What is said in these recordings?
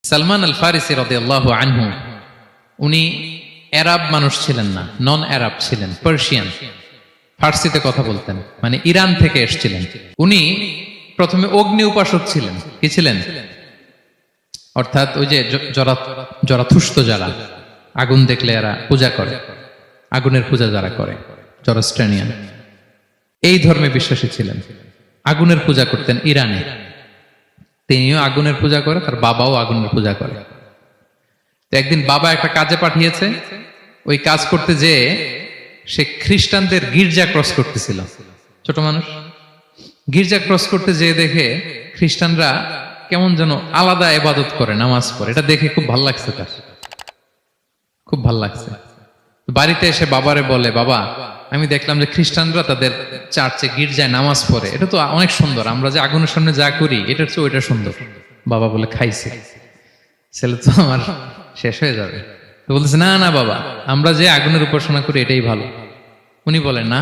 সালমান আল ফারিসি রাদিয়াল্লাহু আনহু উনি আরব মানুষ ছিলেন না, নন আরব ছিলেন, পার্সিয়ান, ফার্সিতে কথা বলতেন, মানে ইরান থেকে এসেছিলেন। উনি প্রথমে অগ্নি উপাসক ছিলেন। কি ছিলেন? অর্থাৎ ওই যে জরাথুস্ত যারা আগুন দেখলে এরা পূজা করে, আগুনের পূজা যারা করে, জরস্ট্রানিয়ান, এই ধর্মে বিশ্বাসী ছিলেন। আগুনের পূজা করতেন ইরানে। তিনিও আগুনের পূজা করে, তার বাবাও আগুনের পূজা করে। তো একদিন বাবা একটা কাজে পাঠিয়েছে, ওই কাজ করতে যেয়ে সে খ্রিস্টানদের গির্জা ক্রস করতেছিল। ছোট মানুষ গির্জা ক্রস করতে যেয়ে দেখে খ্রিস্টানরা কেমন যেন আলাদা ইবাদত করে, নামাজ পড়ে। এটা দেখে খুব ভাল লাগছে, তার খুব ভাল লাগছে। বাড়িতে এসে বাবারে বলে, বাবা আমি দেখলাম যে খ্রিস্টানরা তাদের চার্চে গির্জায় নামাজ পড়ে, এটা তো অনেক সুন্দর, আমরা যে আগুনের সামনে যা করি এটার চেয়ে ওইটা সুন্দর। বাবা বলে, খাইছে, ছেলে তো আমার শেষ হয়ে যাবে। তো বলতেছে, না না বাবা, আমরা যে আগুনের উপাসনা করি এটাই ভালো। উনি বলেন, না,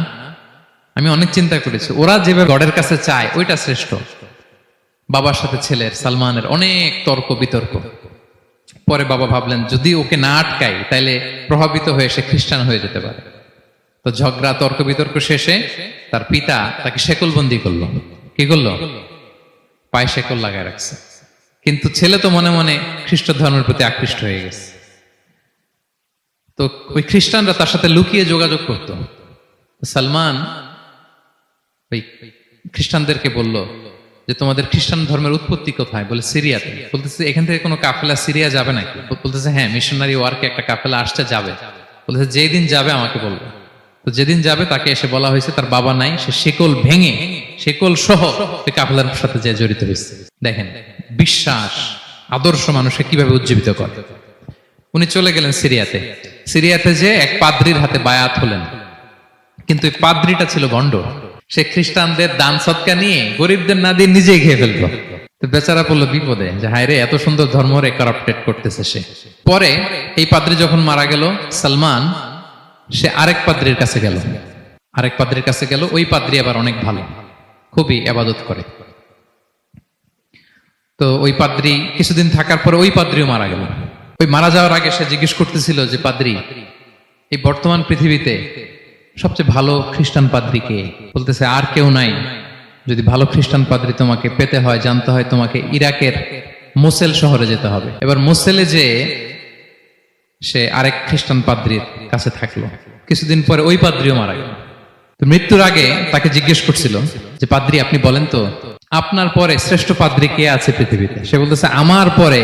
আমি অনেক চিন্তা করেছি, ওরা যেভাবে গডের কাছে চায় ওইটা শ্রেষ্ঠ। বাবার সাথে ছেলের, সালমানের অনেক তর্ক বিতর্ক। পরে বাবা ভাবলেন, যদি ওকে না আটকাই তাইলে প্রভাবিত হয়ে সে খ্রিস্টান হয়ে যেতে পারে। তো ঝগড়া তর্ক বিতর্ক শেষে তার পিতা তাকে শেকলবন্দি করলো। কি করলো? পায়ে শেকল লাগায় রাখছে। কিন্তু ছেলে তো মনে মনে খ্রিস্ট ধর্মের প্রতি আকৃষ্ট হয়ে গেছে। তো ওই খ্রিস্টানরা তার সাথে লুকিয়ে যোগাযোগ করত। সালমান ওই খ্রিস্টানদেরকে বলল যে, তোমাদের খ্রিস্টান ধর্মের উৎপত্তি কোথায়? বলে, সিরিয়াতে। বলতেছে, এখান থেকে কোনো কাফেলা সিরিয়া যাবে নাকি? বলতেছে, হ্যাঁ, মিশনারি ওয়ার্কে একটা কাফেলা আসতে যাবে। বলতেছে, যেদিন যাবে আমাকে বলবে। তো যেদিন যাবে তাকে এসে বলা হয়েছে তার বাবা নাই, সে শেকল ভেঙে, শেকল সহ ওই কাফেলার সাথে যে জড়িত হয়েছে। দেখেন বিশ্বাস, আদর্শ মানুষকে কিভাবে উজ্জীবিত করে। উনি চলে গেলেন সিরিয়াতে। সিরিয়াতে যে এক পাদ্রির হাতে বায়াত হলেন, কিন্তু এই পাদ্রিটা ছিল ভণ্ড। সে খ্রিস্টানদের দান সৎকা নিয়ে গরিবদের না দিয়ে নিজেই খেয়ে ফেলতো। তো বেচারা পড়লো বিপদে, যে হায় রে, এত সুন্দর ধর্ম রে কারাপ্টেড করতেছে সে। পরে এই পাদ্রি যখন মারা গেল, সালমান সে আরেক পাদ্রির কাছে গেল। আরেক পাদ্রির কাছে গেল। ওই পাদ্রি আবার অনেক ভালো, খুবই ইবাদত করে। তো ওই পাদ্রি কিছুদিন থাকার পরে ওই পাদ্রিও মারা গেল। ওই মারা যাওয়ার আগে সে জিজ্ঞেস করতেছিল যে, পাদ্রি, এই বর্তমান পৃথিবীতে সবচেয়ে ভালো খ্রিস্টান পাদ্রি কে? বলতেছে, আর কেউ নাই। যদি ভালো খ্রিস্টান পাদ্রি তোমাকে পেতে হয়, জানতে হয়, তোমাকে ইরাকের মোসেল শহরে যেতে হবে। এবার মোসেলে যে সে আরেক খ্রিস্টান পাদ্রির কাছে থাকলো। কিছুদিন পরে ওই পাদ্রিও মারা গেল। তো মৃত্যুর আগে তাকে জিজ্ঞেস করছিল যে, পাদ্রি আপনি বলেন তো, আপনার পরে শ্রেষ্ঠ পাদ্রি কে আছে পৃথিবীতে? সে বলতেছে, আমার পরে